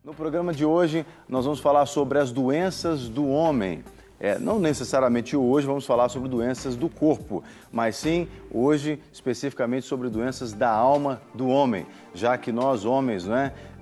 No programa de hoje, nós vamos falar sobre as doenças do homem. Não necessariamente hoje vamos falar sobre doenças do corpo, mas sim hoje especificamente sobre doenças da alma do homem, já que nós homens,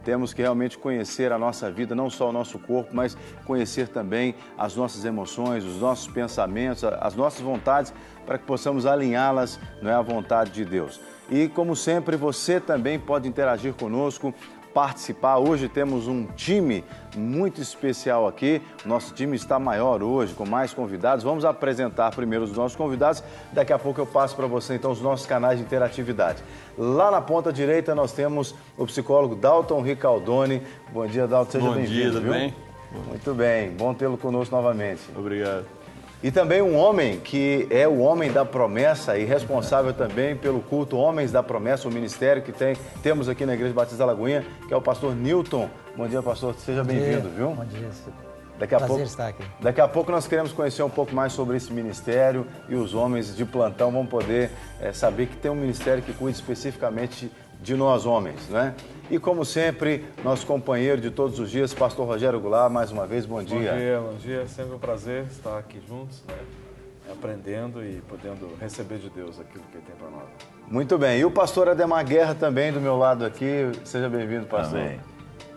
temos que realmente conhecer a nossa vida, não só o nosso corpo, mas conhecer também as nossas emoções, os nossos pensamentos, as nossas vontades, para que possamos alinhá-las à vontade de Deus. E como sempre, você também pode interagir conosco, participar. Hoje temos um time muito especial aqui. Nosso time está maior hoje, com mais convidados. Vamos apresentar primeiro os nossos convidados. Daqui a pouco eu passo para você, então, os nossos canais de interatividade. Lá na ponta direita nós temos o psicólogo Dalton Ricaldoni. Bom dia, Dalton. Seja bem-vindo. Bom dia, tudo bem? Muito bem. Bom tê-lo conosco novamente. Obrigado. E também um homem que é o homem da promessa e responsável também pelo culto Homens da Promessa, o ministério que temos aqui na Igreja Batista da Lagoinha, que é o pastor Newton. Bom dia, pastor. Seja bem-vindo, viu? Bom dia. Prazer estar aqui. Daqui a pouco nós queremos conhecer um pouco mais sobre esse ministério e os homens de plantão vão poder saber que tem um ministério que cuida especificamente de nós homens, E como sempre, nosso companheiro de todos os dias, pastor Rogério Goulart, mais uma vez, bom dia. Bom dia. É sempre um prazer estar aqui juntos, aprendendo e podendo receber de Deus aquilo que Ele tem para nós. Muito bem. E o pastor Ademar Guerra também do meu lado aqui. Seja bem-vindo, pastor. Amém.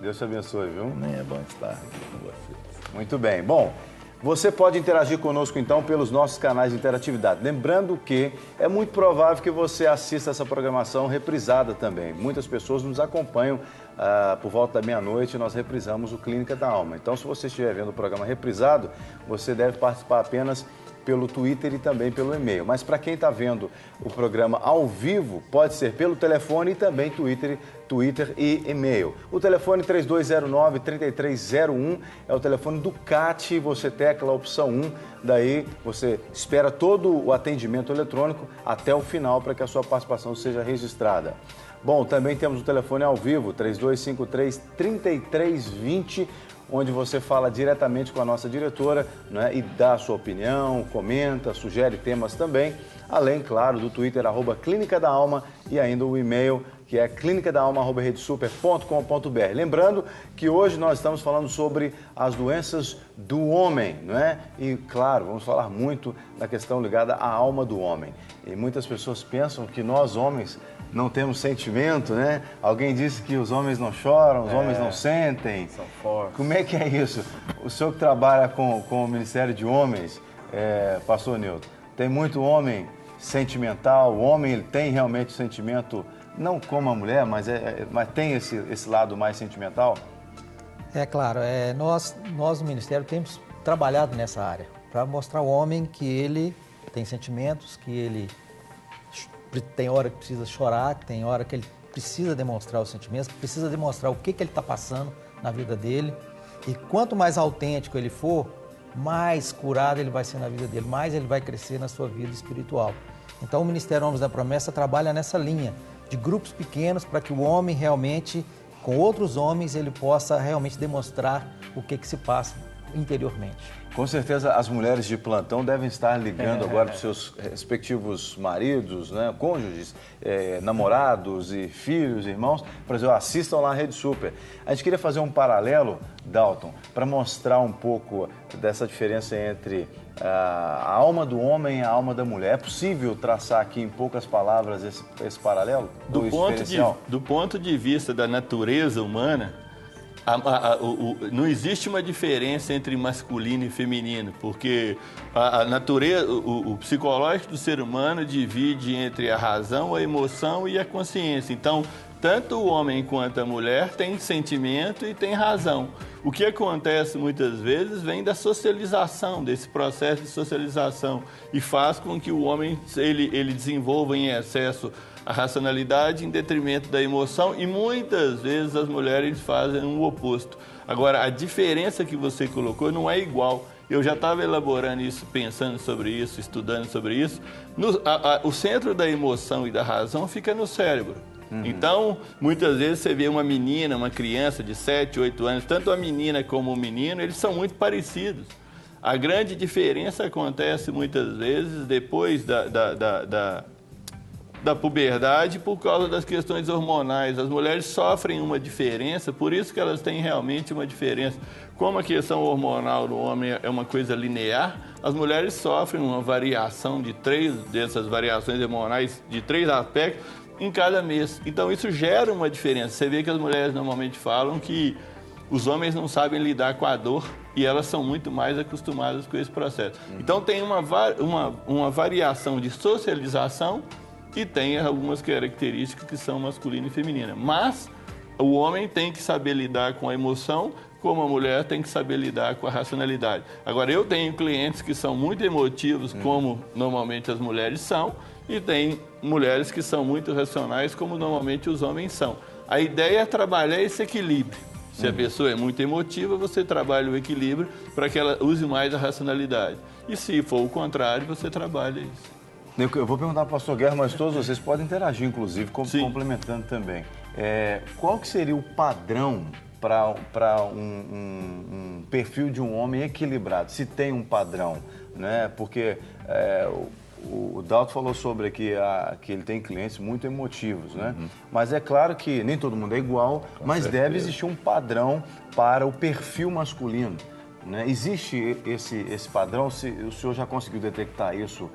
Deus te abençoe, viu? Amém. É bom estar aqui com vocês. Muito bem. Bom, você pode interagir conosco, então, pelos nossos canais de interatividade. Lembrando que é muito provável que você assista essa programação reprisada também. Muitas pessoas nos acompanham por volta da meia-noite, nós reprisamos o Clínica da Alma. Então, se você estiver vendo o programa reprisado, você deve participar apenas pelo Twitter e também pelo e-mail. Mas para quem está vendo o programa ao vivo, pode ser pelo telefone e também Twitter e e-mail. O telefone 3209-3301 é o telefone do CAT, você tecla a opção 1, daí você espera todo o atendimento eletrônico até o final para que a sua participação seja registrada. Bom, também temos o telefone ao vivo, 3253-3320, onde você fala diretamente com a nossa diretora e dá a sua opinião, comenta, sugere temas também, além, claro, do Twitter, @Clínica da Alma e ainda o e-mail, que é clinicadaalma@redesuper.com.br. Lembrando que hoje nós estamos falando sobre as doenças do homem, E, claro, vamos falar muito da questão ligada à alma do homem. E muitas pessoas pensam que nós, homens, não temos sentimento, Alguém disse que os homens não choram, os homens não sentem. São fortes. Como é que é isso? O senhor que trabalha com o Ministério de Homens, pastor Nilton, tem muito homem sentimental, o homem ele tem realmente sentimento, não como a mulher, mas tem esse lado mais sentimental? É claro, nós no Ministério temos trabalhado nessa área, para mostrar ao homem que ele tem sentimentos, que ele tem hora que precisa chorar, tem hora que ele precisa demonstrar os sentimentos, precisa demonstrar o que ele está passando na vida dele. E quanto mais autêntico ele for, mais curado ele vai ser na vida dele, mais ele vai crescer na sua vida espiritual. Então o Ministério Homens da Promessa trabalha nessa linha de grupos pequenos para que o homem realmente, com outros homens, ele possa realmente demonstrar o que se passa interiormente. Com certeza as mulheres de plantão devem estar ligando agora para os seus respectivos maridos, cônjuges, namorados e filhos, irmãos, para dizer, assistam lá a Rede Super. A gente queria fazer um paralelo, Dalton, para mostrar um pouco dessa diferença entre a alma do homem e a alma da mulher. É possível traçar aqui em poucas palavras esse paralelo? Do ponto de vista da natureza humana, não existe uma diferença entre masculino e feminino, porque a natureza, o psicológico do ser humano divide entre a razão, a emoção e a consciência. Então, tanto o homem quanto a mulher têm sentimento e têm razão. O que acontece muitas vezes vem da socialização, desse processo de socialização, e faz com que o homem ele desenvolva em excesso a racionalidade em detrimento da emoção, e muitas vezes as mulheres fazem o oposto. Agora, a diferença que você colocou não é igual. Eu já estava elaborando isso, pensando sobre isso, estudando sobre isso. O centro da emoção e da razão fica no cérebro. Então, muitas vezes você vê uma menina, uma criança de 7, 8 anos, tanto a menina como o menino, eles são muito parecidos. A grande diferença acontece muitas vezes depois da puberdade por causa das questões hormonais. As mulheres sofrem uma diferença, por isso que elas têm realmente uma diferença. Como a questão hormonal do homem é uma coisa linear, as mulheres sofrem uma variação de 3 dessas variações hormonais, de 3 aspectos, em cada mês. Então isso gera uma diferença. Você vê que as mulheres normalmente falam que os homens não sabem lidar com a dor e elas são muito mais acostumadas com esse processo. Então tem uma variação de socialização e tem algumas características que são masculina e feminina. Mas o homem tem que saber lidar com a emoção, como a mulher tem que saber lidar com a racionalidade. Agora, eu tenho clientes que são muito emotivos, como normalmente as mulheres são, e tem mulheres que são muito racionais, como normalmente os homens são. A ideia é trabalhar esse equilíbrio. Se a pessoa é muito emotiva, você trabalha o equilíbrio para que ela use mais a racionalidade. E se for o contrário, você trabalha isso. Eu vou perguntar para o pastor Guerra, mas todos vocês podem interagir, inclusive, complementando também. Qual que seria o padrão para um perfil de um homem equilibrado? Se tem um padrão, né? Porque o Dalton falou sobre que ele tem clientes muito emotivos, né? Mas é claro que nem todo mundo é igual, mas deve existir um padrão para o perfil masculino, né? Existe esse padrão? O senhor já conseguiu detectar isso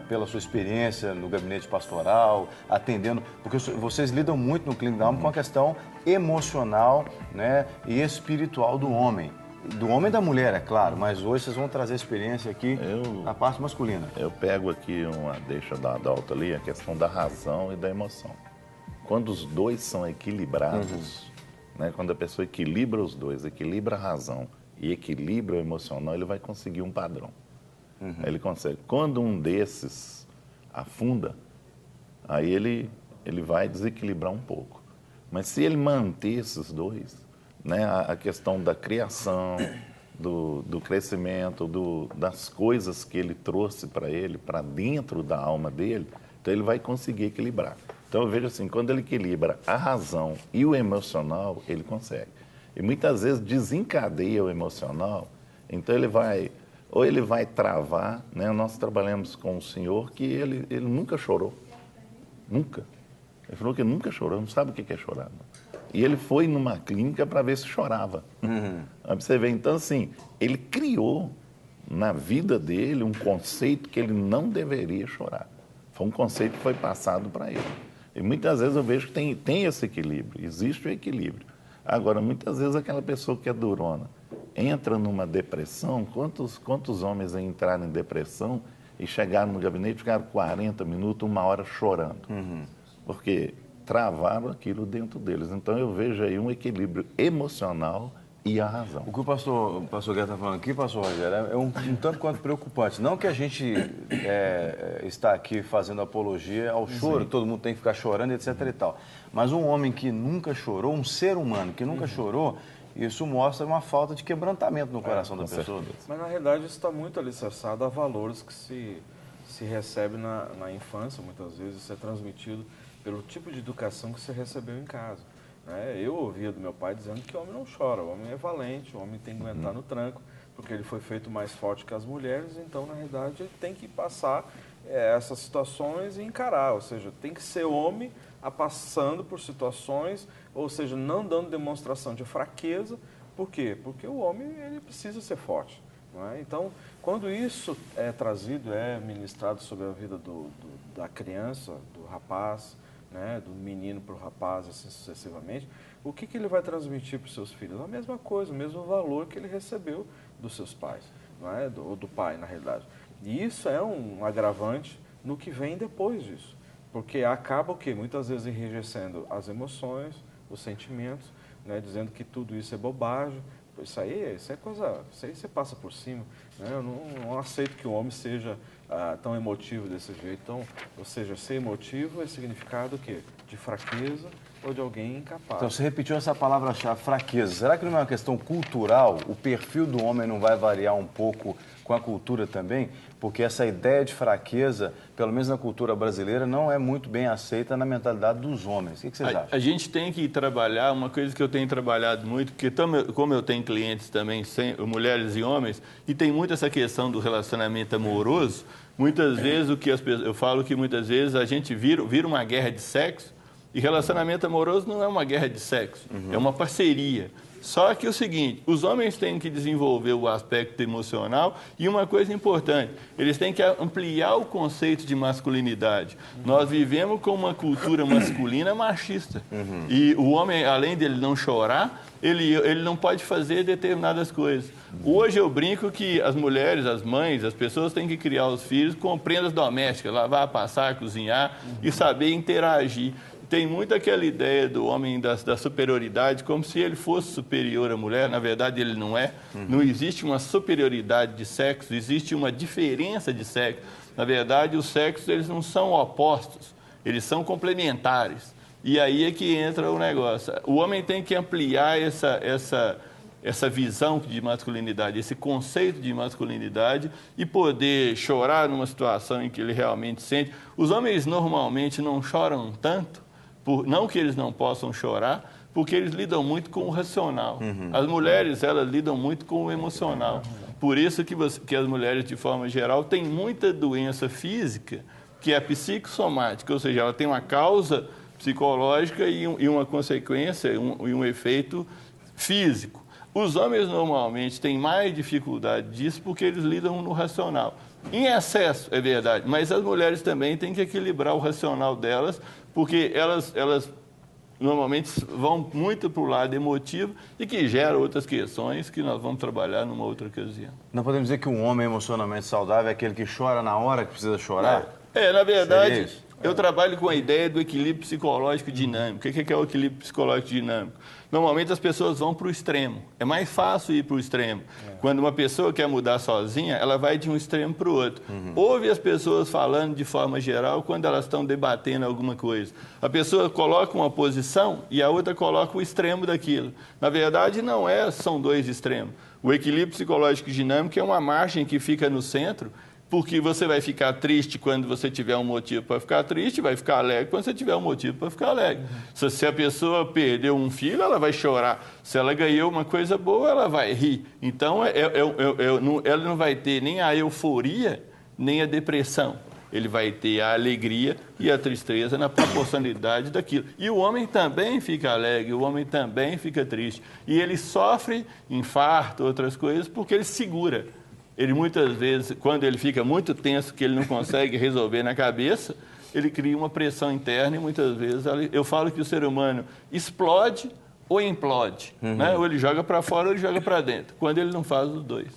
pela sua experiência no gabinete pastoral, atendendo, porque vocês lidam muito no Clínica da Alma com a questão emocional, né, e espiritual do homem. Do homem e da mulher, é claro, mas hoje vocês vão trazer a experiência aqui na parte masculina. Eu pego aqui deixa da Dalton ali, a questão da razão e da emoção. Quando os dois são equilibrados, né, quando a pessoa equilibra os dois, equilibra a razão e equilibra o emocional, ele vai conseguir um padrão. Ele consegue. Quando um desses afunda, aí ele vai desequilibrar um pouco. Mas se ele manter esses dois, né, a questão da criação, do crescimento, das coisas que ele trouxe para ele, para dentro da alma dele, então ele vai conseguir equilibrar. Então eu vejo assim, quando ele equilibra a razão e o emocional, ele consegue. E muitas vezes desencadeia o emocional, então ele vai travar, né? Nós trabalhamos com um senhor que ele nunca chorou, nunca. Ele falou que nunca chorou, não sabe o que é chorar. Não. E ele foi numa clínica para ver se chorava. Aí você vê, então assim, ele criou na vida dele um conceito que ele não deveria chorar. Foi um conceito que foi passado para ele. E muitas vezes eu vejo que tem esse equilíbrio, existe o equilíbrio. Agora, muitas vezes aquela pessoa que é durona, entra numa depressão, quantos homens entraram em depressão e chegaram no gabinete e ficaram 40 minutos, 1 hora chorando? Porque travaram aquilo dentro deles. Então eu vejo aí um equilíbrio emocional e a razão. O que o pastor Guerra está falando aqui, pastor Rogério, é um tanto quanto preocupante. Não que a gente está aqui fazendo apologia ao choro, todo mundo tem que ficar chorando, etc. e tal. Mas um homem que nunca chorou, um ser humano que nunca chorou, isso mostra uma falta de quebrantamento no coração da pessoa. Mas, na realidade, isso está muito alicerçado a valores que se recebe na infância, muitas vezes. Isso é transmitido pelo tipo de educação que você recebeu em casa. Eu ouvia do meu pai dizendo que o homem não chora, o homem é valente, o homem tem que aguentar no tranco, porque ele foi feito mais forte que as mulheres, então, na realidade, ele tem que passar essas situações e encarar, ou seja, tem que ser homem passando por situações, ou seja, não dando demonstração de fraqueza. Por quê? Porque o homem ele precisa ser forte. Então, quando isso é trazido, é ministrado sobre a vida da criança, do rapaz, do menino para o rapaz, assim sucessivamente, o que ele vai transmitir para os seus filhos? A mesma coisa, o mesmo valor que ele recebeu dos seus pais, ou do pai, na realidade. E isso é um agravante no que vem depois disso, porque acaba o quê? Muitas vezes enrijecendo as emoções, os sentimentos, dizendo que tudo isso é bobagem. Isso aí você passa por cima. Eu não aceito que o homem seja tão emotivo desse jeito. Então, ou seja, ser emotivo é significado o quê? De fraqueza ou de alguém incapaz. Então, você repetiu essa palavra-chave, fraqueza. Será que não é uma questão cultural? O perfil do homem não vai variar um pouco com a cultura também? Porque essa ideia de fraqueza, pelo menos na cultura brasileira, não é muito bem aceita na mentalidade dos homens. O que vocês acham? A gente tem que trabalhar, uma coisa que eu tenho trabalhado muito, porque como eu tenho clientes também, mulheres e homens, e tem muito essa questão do relacionamento amoroso, muitas vezes eu falo que muitas vezes a gente vira uma guerra de sexo, e relacionamento amoroso não é uma guerra de sexo, é uma parceria. Só que é o seguinte, os homens têm que desenvolver o aspecto emocional e uma coisa importante, eles têm que ampliar o conceito de masculinidade. Nós vivemos com uma cultura masculina machista. E o homem, além dele não chorar, ele não pode fazer determinadas coisas. Hoje eu brinco que as mulheres, as mães, as pessoas têm que criar os filhos com prendas domésticas, lavar, passar, cozinhar e saber interagir. Tem muito aquela ideia do homem da superioridade, como se ele fosse superior à mulher. Na verdade, ele não é. Não existe uma superioridade de sexo, existe uma diferença de sexo. Na verdade, os sexos eles não são opostos, eles são complementares. E aí é que entra o negócio. O homem tem que ampliar essa visão de masculinidade, esse conceito de masculinidade e poder chorar numa situação em que ele realmente sente. Os homens normalmente não choram tanto, não que eles não possam chorar, porque eles lidam muito com o racional. As mulheres, elas lidam muito com o emocional. Por isso que as mulheres, de forma geral, têm muita doença física, que é psicossomática, ou seja, ela tem uma causa psicológica e uma consequência, e um efeito físico. Os homens, normalmente, têm mais dificuldade disso porque eles lidam no racional. Em excesso, é verdade, mas as mulheres também têm que equilibrar o racional delas, porque elas normalmente vão muito para o lado emotivo e que gera outras questões que nós vamos trabalhar numa outra ocasião. Não podemos dizer que um homem emocionalmente saudável é aquele que chora na hora que precisa chorar? Na verdade, eu trabalho com a ideia do equilíbrio psicológico dinâmico. O que é o equilíbrio psicológico dinâmico? Normalmente as pessoas vão para o extremo. É mais fácil ir para o extremo. Quando uma pessoa quer mudar sozinha, ela vai de um extremo para o outro. Ouve as pessoas falando de forma geral quando elas estão debatendo alguma coisa. A pessoa coloca uma posição e a outra coloca o extremo daquilo. Na verdade, não são dois extremos. O equilíbrio psicológico dinâmico é uma margem que fica no centro, porque você vai ficar triste quando você tiver um motivo para ficar triste, vai ficar alegre quando você tiver um motivo para ficar alegre. Se a pessoa perdeu um filho, ela vai chorar. Se ela ganhou uma coisa boa, ela vai rir. Então, ela não vai ter nem a euforia, nem a depressão. Ele vai ter a alegria e a tristeza na proporcionalidade daquilo. E o homem também fica alegre, o homem também fica triste. E ele sofre infarto, outras coisas, porque ele segura. Ele muitas vezes, quando ele fica muito tenso, que ele não consegue resolver na cabeça, ele cria uma pressão interna e muitas vezes eu falo que o ser humano explode ou implode, né? Ou ele joga para fora ou ele joga para dentro, quando ele não faz os dois.